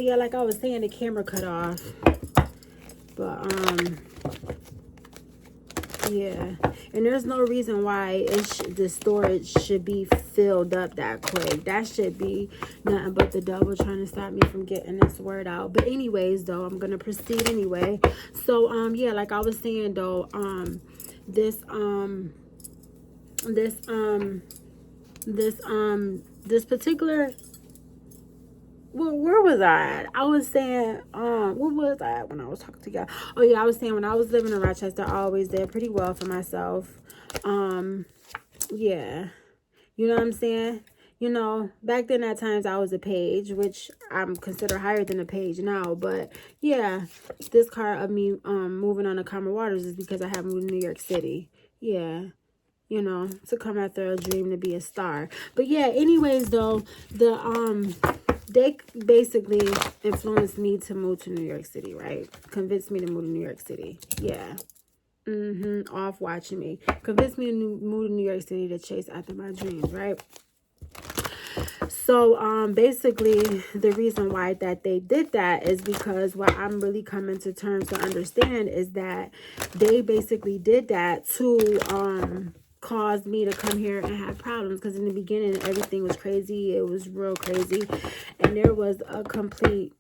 Yeah, like I was saying, the camera cut off. But yeah, and there's no reason why the storage should be filled up that quick. That should be nothing but the devil trying to stop me from getting this word out. But anyways, though, I'm gonna proceed anyway. So yeah, like I was saying though, this this this particular, well, where was I at? I was saying, what was I at when I was talking to y'all? Oh yeah, I was saying when I was living in Rochester, I always did pretty well for myself. Yeah, you know what I'm saying? You know, back then at times I was a page, which I'm considered higher than a page now. But yeah, this part of me moving on to calmer waters is because I have moved to New York City. Yeah, you know, to come after a dream to be a star. But yeah, anyways though, they basically influenced me to move to New York City, right? Convinced me to move to New York City. Yeah. Off watching me. Convinced me to move to New York City to chase after my dreams, right? So basically the reason why that they did that is because what I'm really coming to terms to understand is that they basically did that to cause me to come here and have problems, because in the beginning everything was crazy. It was real crazy, and there was a complete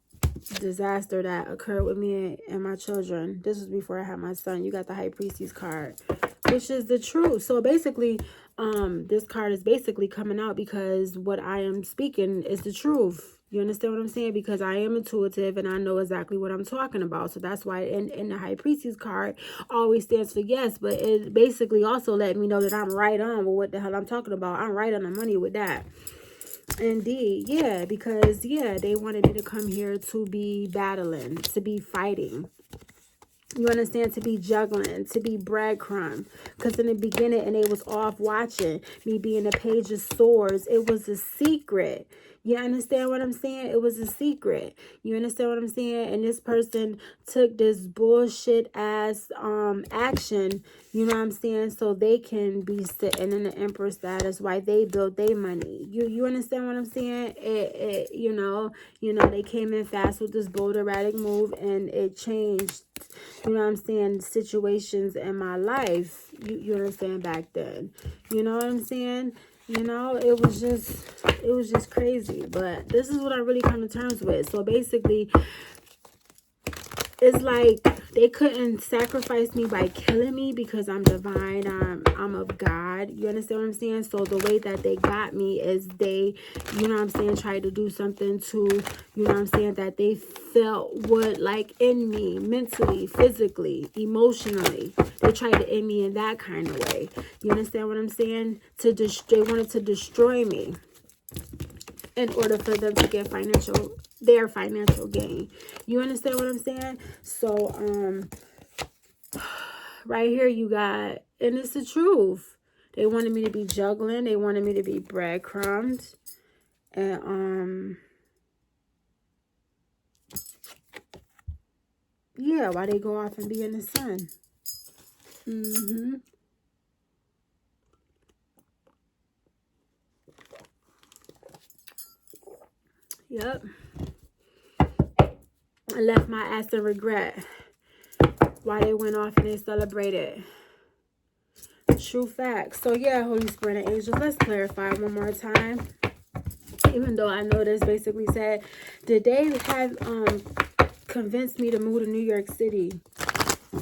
disaster that occurred with me and my children. This was before I had my son. You got the high priestess card, which is the truth. So basically, this card is basically coming out because what I am speaking is the truth. You understand what I'm saying? Because I am intuitive and I know exactly what I'm talking about. So that's why in the high priestess card always stands for yes, but it basically also let me know that I'm right on with what the hell I'm talking about. I'm right on the money with that. Indeed, yeah, because yeah, they wanted me to come here to be battling, to be fighting. You understand? To be juggling, to be breadcrumb. Because in the beginning, and they was off watching me being a page of swords. It was a secret. You understand what I'm saying? It was a secret. You understand what I'm saying? And this person took this bullshit ass action, you know what I'm saying, so they can be sitting in the emperor status while they built their money. You understand what I'm saying? You know, they came in fast with this bold erratic move, and it changed, you know what I'm saying, situations in my life. You understand, back then. You know what I'm saying? You know, it was just crazy. But this is what I really come to terms with. So basically, it's like they couldn't sacrifice me by killing me because I'm divine. I'm of God. You understand what I'm saying? So the way that they got me is they, you know what I'm saying, tried to do something to, you know what I'm saying, that they felt would like end me mentally, physically, emotionally. They tried to end me in that kind of way. You understand what I'm saying? They wanted to destroy me in order for them to get their financial gain. You understand what I'm saying? So right here you got, and it's the truth. They wanted me to be juggling. They wanted me to be breadcrumbs. And yeah, why they go off and be in the sun. Yep. I left my ass in regret why they went off and they celebrated. True facts. So yeah, Holy Spirit and angels, let's clarify one more time. Even though I know this basically said, did they have convinced me to move to New York City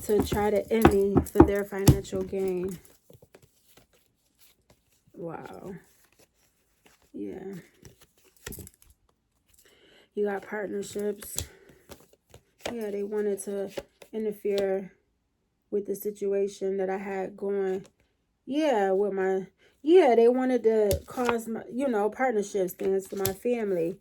to try to end me for their financial gain? Wow. Yeah. You got partnerships. Yeah, they wanted to interfere with the situation that I had going. Yeah, with my, yeah, they wanted to cause my, you know, partnerships, things to my family.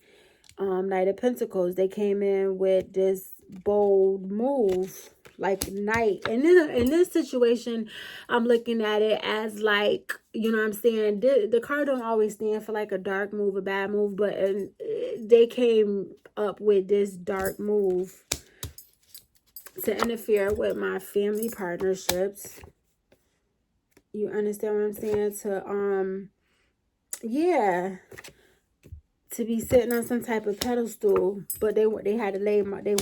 Knight of Pentacles, they came in with this bold move, like Knight. And in this situation, I'm looking at it as like, you know what I'm saying, the card don't always stand for like a dark move, a bad move, but they came up with this dark move to interfere with my family partnerships. You understand what I'm saying? Yeah, to be sitting on some type of pedestal, but they had to lay my, they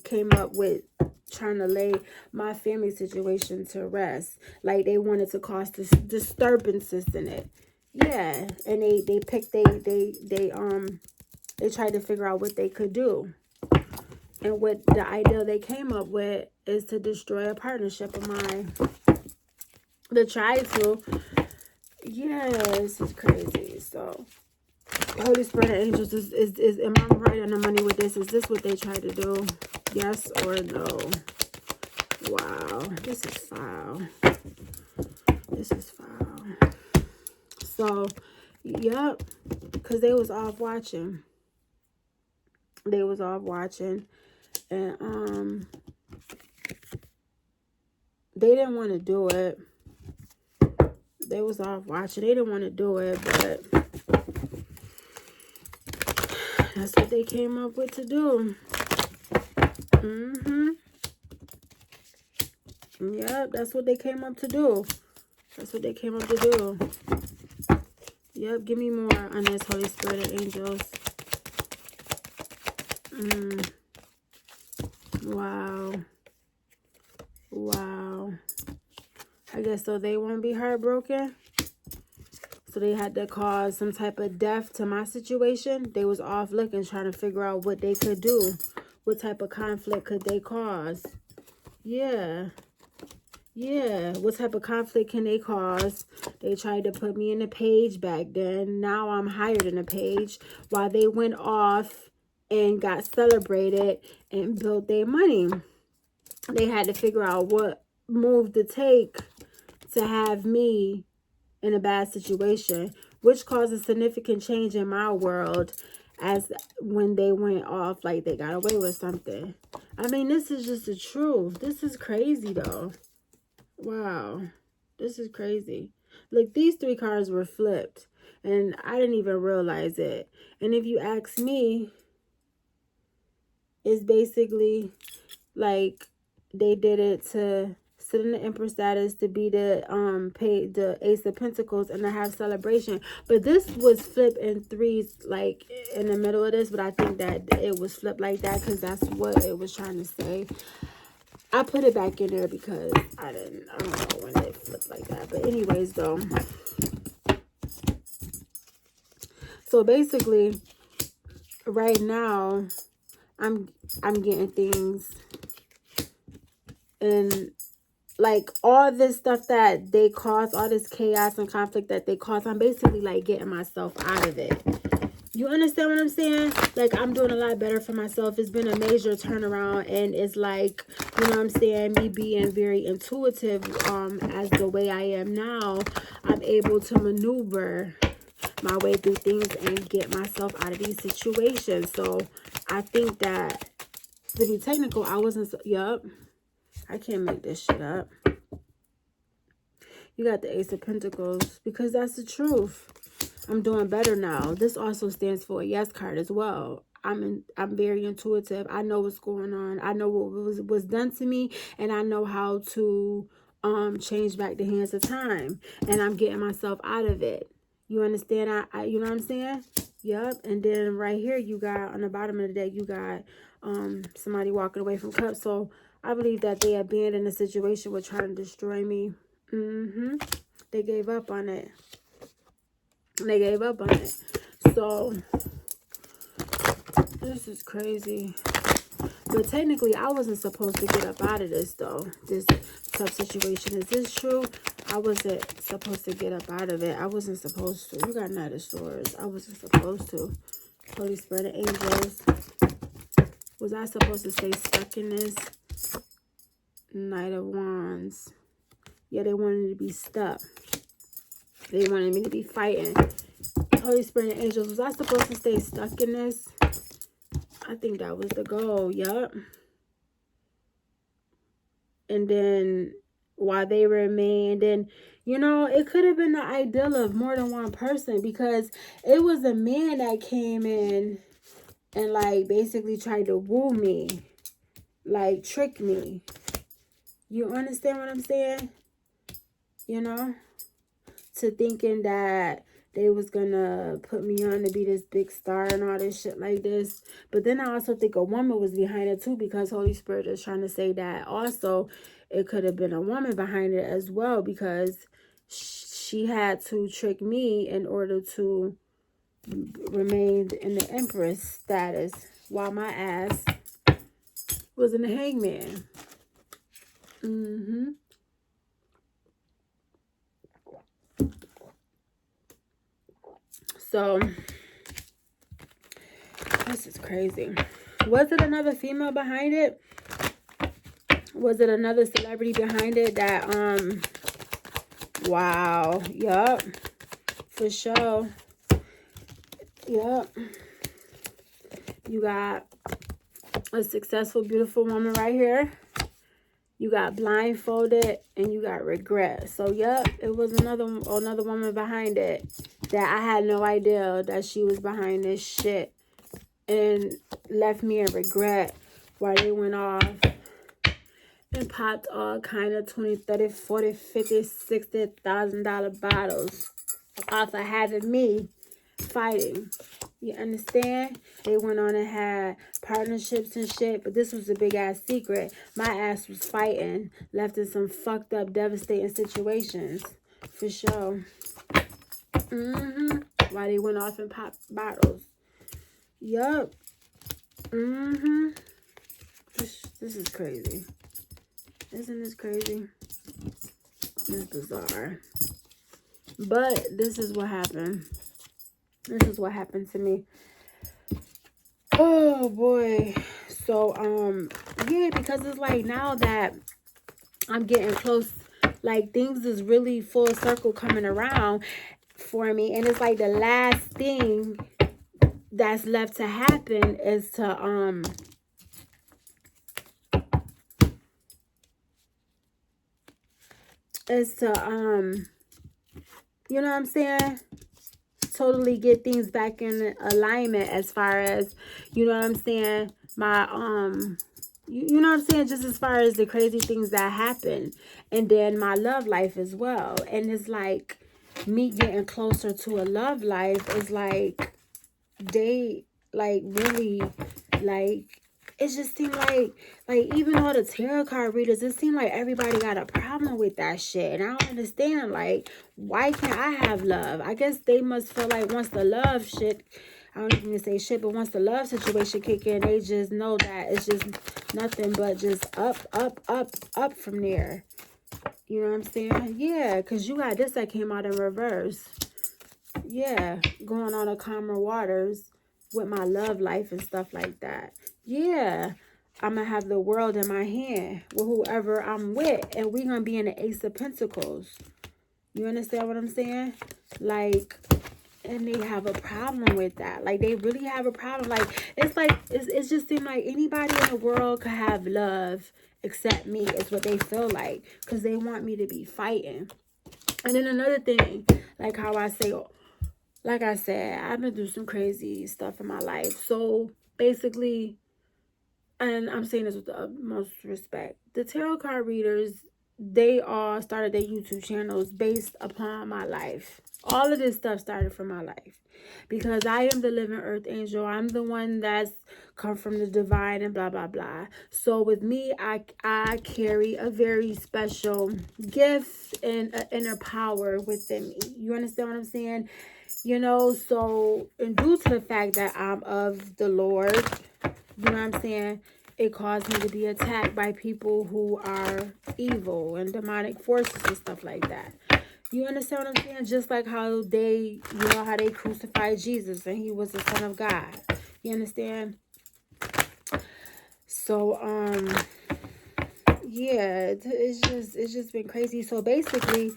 came up with trying to lay my family situation to rest. Like they wanted to cause disturbances in it. Yeah, and they picked they tried to figure out what they could do. And what the idea they came up with is to destroy a partnership of mine. They tried to. Yeah, this is crazy. So, Holy Spirit and angels, am I right on the money with this? Is this what they tried to do? Yes or no? Wow, this is foul. This is foul. So, yep, because they was off watching. They was off watching. And, they didn't want to do it. They was off watching. They didn't want to do it, but that's what they came up with to do. Yep, that's what they came up to do. That's what they came up to do. Yep, give me more on this, Holy Spirit and angels. Wow. Wow. I guess so they won't be heartbroken. So they had to cause some type of death to my situation. They was off looking, trying to figure out what they could do. What type of conflict could they cause? Yeah. Yeah. What type of conflict can they cause? They tried to put me in a page back then. Now I'm higher than a page. While they went off and got celebrated and built their money. They had to figure out what move to take to have me in a bad situation, which caused a significant change in my world as when they went off, like they got away with something. I mean, this is just the truth. This is crazy, though. Wow. This is crazy. Look, these 3 cards were flipped, and I didn't even realize it. And if you ask me, it's basically like they did it to sit in the Empress status, to be the Ace of Pentacles, and to have celebration. But this was flipped in 3s, like in the middle of this. But I think that it was flipped like that because that's what it was trying to say. I put it back in there because I don't know when it flipped like that. But anyways, though. So basically, right now, I'm getting things, and like all this stuff that they cause, all this chaos and conflict that they cause, I'm basically like getting myself out of it. You understand what I'm saying? Like, I'm doing a lot better for myself. It's been a major turnaround, and it's like, you know what I'm saying, me being very intuitive as the way I am now, I'm able to maneuver my way through things and get myself out of these situations. So I think that, to be technical, I wasn't, yup, I can't make this shit up. You got the Ace of Pentacles, because that's the truth. I'm doing better now. This also stands for a yes card as well. I'm very intuitive. I know what's going on. I know what was done to me, and I know how to change back the hands of time. And I'm getting myself out of it. You understand? You know what I'm saying? Yep. And then right here, you got on the bottom of the deck, you got somebody walking away from cups. So I believe that they abandoned the situation with trying to destroy me. They gave up on it. They gave up on it. So this is crazy. But technically, I wasn't supposed to get up out of this, though. This tough situation. Is this true? I wasn't supposed to get up out of it. I wasn't supposed to. You got Knight of Swords. I wasn't supposed to. Holy Spirit and angels. Was I supposed to stay stuck in this? Knight of Wands. Yeah, they wanted me to be stuck. They wanted me to be fighting. Holy Spirit and angels, was I supposed to stay stuck in this? I think that was the goal. Yup. And then while they remained, and you know, it could have been the ideal of more than one person, because it was a man that came in and like basically tried to woo me, like trick me. You understand what I'm saying? You know, to thinking that they was gonna put me on to be this big star and all this shit like this. But then I also think a woman was behind it too, because Holy Spirit is trying to say that also it could have been a woman behind it as well, because she had to trick me in order to remain in the Empress status while my ass was in the hangman. So this is crazy. Was it another female behind it? Was it another celebrity behind it that wow, yup, for sure. Yup. You got a successful, beautiful woman right here. You got blindfolded, and you got regret. So, yep, it was another woman behind it that I had no idea that she was behind this shit, and left me in regret while they went off and popped all kind of $20, $30, $40, $50, $60,000 bottles off of having me fighting. You understand? They went on and had partnerships and shit, but this was a big ass secret. My ass was fighting, left in some fucked up, devastating situations, for sure. While they went off and popped bottles. Yup. This is crazy. Isn't this crazy? It's bizarre. But this is what happened. This is what happened to me. Oh boy. So yeah, because it's like now that I'm getting close, like things is really full circle coming around for me, and it's like the last thing that's left to happen is to you know what I'm saying, totally get things back in alignment as far as, you know what I'm saying, my you know what I'm saying, just as far as the crazy things that happen, and then my love life as well. And it's like me getting closer to a love life is like they like really like, it just seemed like even all the tarot card readers, it seemed like everybody got a problem with that shit. And I don't understand, like, why can't I have love? I guess they must feel like once the love shit, I don't even say shit, but once the love situation kick in, they just know that it's just nothing but just up, up, up, up from there. You know what I'm saying? Yeah, because you got this that came out in reverse. Yeah, going on a calmer waters with my love life and stuff like that. Yeah, I'm going to have the world in my hand with whoever I'm with, and we're going to be in the Ace of Pentacles. You understand what I'm saying? Like, and they have a problem with that. Like, they really have a problem. Like, it's just seems like anybody in the world could have love except me, is what they feel like, because they want me to be fighting. And then another thing, like how I say, like I said, I've been through some crazy stuff in my life. So basically, and I'm saying this with the utmost respect, the tarot card readers, they all started their YouTube channels based upon my life. All of this stuff started from my life, because I am the living earth angel. I'm the one that's come from the divine and blah, blah, blah. So with me, I carry a very special gift and an inner power within me. You understand what I'm saying? You know, so, and due to the fact that I'm of the Lord, you know what I'm saying, it caused me to be attacked by people who are evil and demonic forces and stuff like that. You understand what I'm saying? Just like how they, you know, how they crucified Jesus and he was the Son of God. You understand? So, yeah, it's just been crazy. So basically,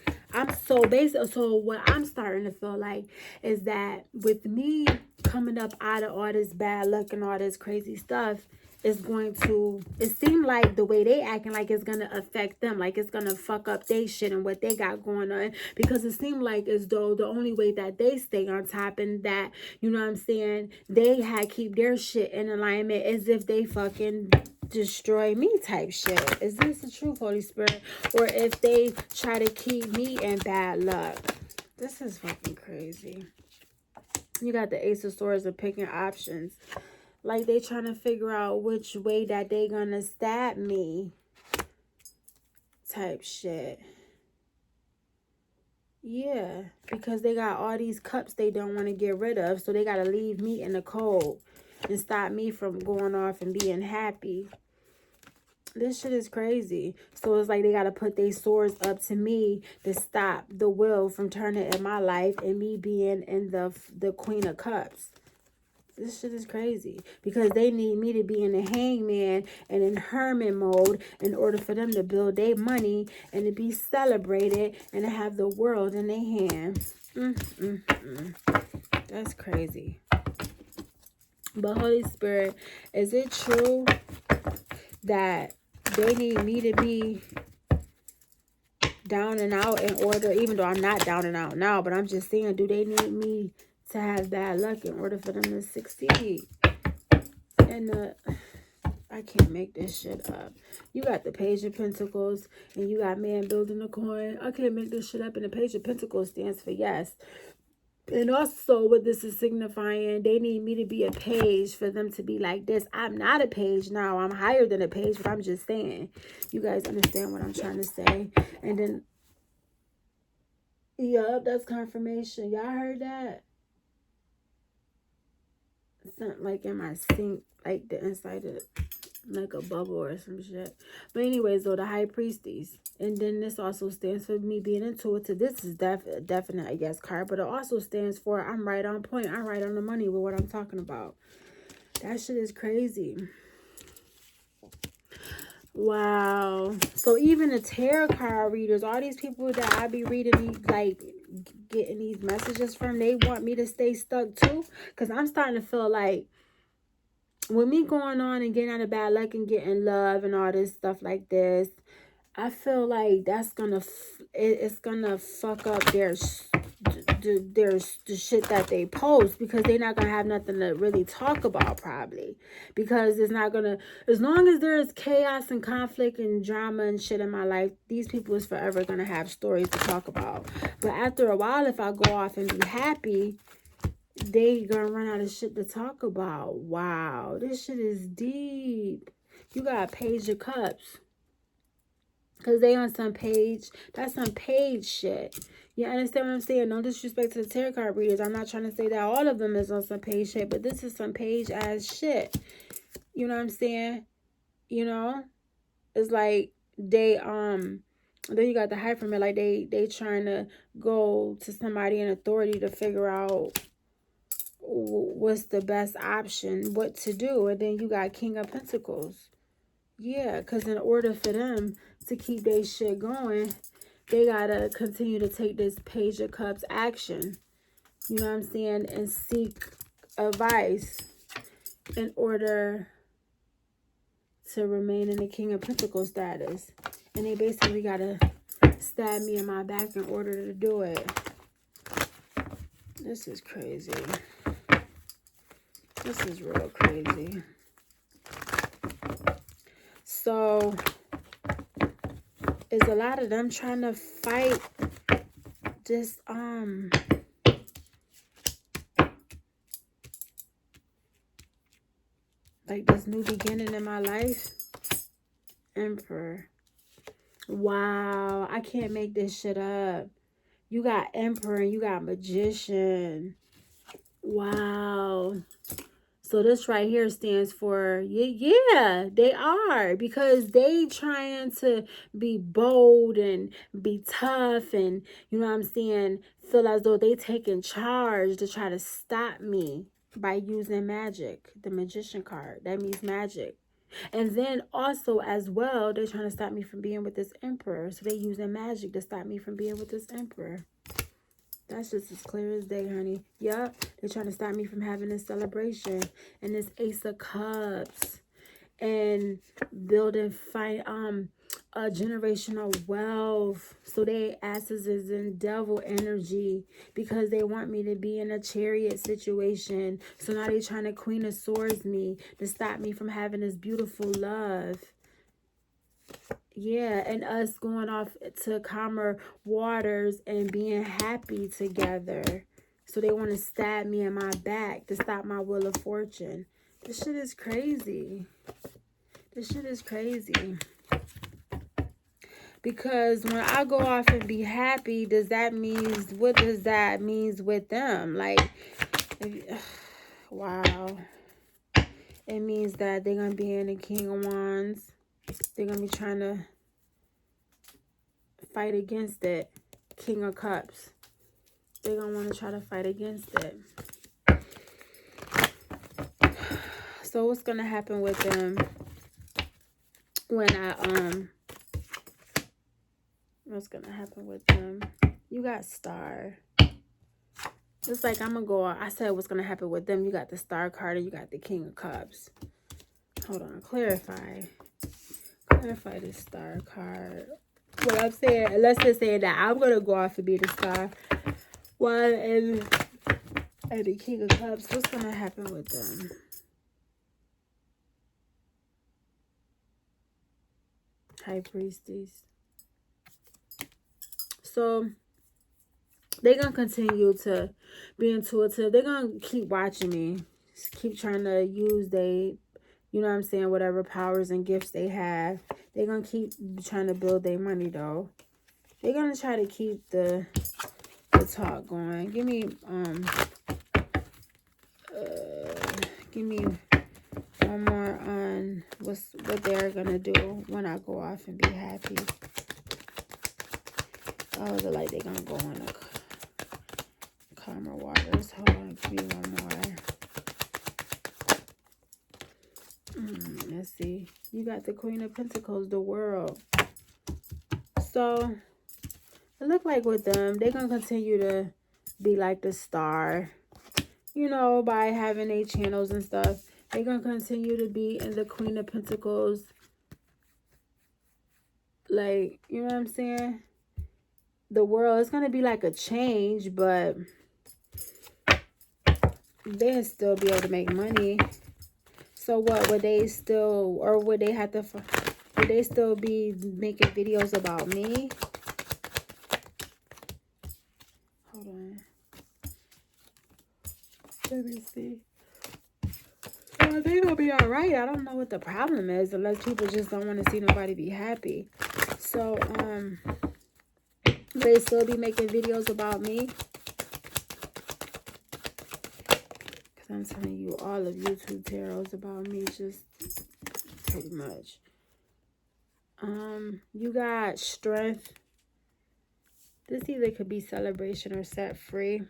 so what I'm starting to feel like is that with me coming up out of all this bad luck and all this crazy stuff, is going to, it seemed like the way they acting like it's going to affect them, like it's going to fuck up their shit and what they got going on, because it seemed like as though the only way that they stay on top and that, you know what I'm saying, they had keep their shit in alignment as if they fucking destroy me type shit. Is this the truth, Holy Spirit? Or if they try to keep me in bad luck. This is fucking crazy. You got the Ace of Swords of picking options. Like they trying to figure out which way that they gonna stab me. Type shit. Yeah, because they got all these cups they don't want to get rid of. So they got to leave me in the cold and stop me from going off and being happy. This shit is crazy. So it's like they got to put their swords up to me to stop the wheel from turning in my life and me being in the Queen of Cups. This shit is crazy because they need me to be in the hangman and in hermit mode in order for them to build their money and to be celebrated and to have the world in their hands. That's crazy. But Holy Spirit, is it true that they need me to be down and out in order, even though I'm not down and out now, but I'm just saying, do they need me to have bad luck in order for them to succeed? And I can't make this shit up. You got the Page of Pentacles and you got man building a coin. I can't make this shit up. And the Page of Pentacles stands for yes. And also what this is signifying, they need me to be a page for them to be like this. I'm not a page now. I'm higher than a page, but I'm just saying. You guys understand what I'm trying to say? And then, yup, that's confirmation. Y'all heard that? Something like in my sink, like the inside of like a bubble or some shit. But anyways, though, the High Priestess. And then this also stands for me being intuitive. This is definite, I guess, card. But it also stands for I'm right on point. I'm right on the money with what I'm talking about. That shit is crazy. Wow. So even the tarot card readers, all these people that I be reading, like getting these messages from, they want me to stay stuck too. Because I'm starting to feel like with me going on and getting out of bad luck and getting love and all this stuff like this, I feel like that's gonna it's gonna fuck up the shit that they post, because they're not gonna have nothing to really talk about probably, because it's not gonna, as long as there is chaos and conflict and drama and shit in my life, these people is forever gonna have stories to talk about. But after a while, if I go off and be happy, they gonna run out of shit to talk about. Wow, this shit is deep. You got Page of Cups. Because they on some page. That's some page shit. You understand what I'm saying? No disrespect to the tarot card readers. I'm not trying to say that all of them is on some page shit. But this is some page ass shit. You know what I'm saying? You know? It's like they, then you got the hyphen, like they trying to go to somebody in authority to figure out what's the best option, what to do. And then you got King of Pentacles. Yeah, because in order for them to keep their shit going, they gotta continue to take this Page of Cups action. You know what I'm saying? And seek advice in order to remain in the King of Pentacles status. And they basically gotta stab me in my back in order to do it. This is crazy. This is real crazy. So, is a lot of them trying to fight this, like this new beginning in my life? Emperor. Wow, I can't make this shit up. You got Emperor and you got Magician. Wow. So this right here stands for, yeah, they are. Because they trying to be bold and be tough and, you know what I'm saying, feel as though they taking charge to try to stop me by using magic. The Magician card, that means magic. And then also as well, they're trying to stop me from being with this Emperor. So they using magic to stop me from being with this Emperor. That's just as clear as day, honey. Yup. They're trying to stop me from having this celebration. And this Ace of Cups. And building generational wealth. So they asses is in devil energy. Because they want me to be in a Chariot situation. So now they're trying to Queen of Swords me. To stop me from having this beautiful love. Yeah, and us going off to calmer waters and being happy together. So they want to stab me in my back to stop my wheel of fortune. This shit is crazy. This shit is crazy. Because when I go off and be happy, what does that mean with them? Like, wow. It means that they're going to be in the King of Wands. They're going to be trying to fight against it. King of Cups. They're going to want to try to fight against it. So what's going to happen with them when what's going to happen with them? You got Star. It's like I'm going to go on. I said what's going to happen with them. You got the Star card and you got the King of Cups. Hold on. Clarify this Star card. What I'm saying, let's just say that I'm going to go off and be the Star. One and the King of Cups. What's going to happen with them? High Priestess. So they're going to continue to be intuitive. They're going to keep watching me. Just keep trying to use you know what I'm saying, whatever powers and gifts they have. They're going to keep trying to build their money, though. They're going to try to keep the talk going. Give me one more on what they're going to do when I go off and be happy. Oh, look like they're going to go on the calmer waters. Hold on, give me one more. Let's see. You got the Queen of Pentacles, the World. So, it look like with them, they're going to continue to be like the Star. You know, by having their channels and stuff. They're going to continue to be in the Queen of Pentacles. Like, you know what I'm saying? The World, it's going to be like a change, but they'll still be able to make money. So what, would they still, or would they have to, would they still be making videos about me? Hold on. Let me see. Well, they're going to be all right. I don't know what the problem is, unless people just don't want to see nobody be happy. So, they still be making videos about me. Because I'm telling you, all of YouTube tarots about me, just pretty much. You got Strength. This either could be Celebration or Set Free.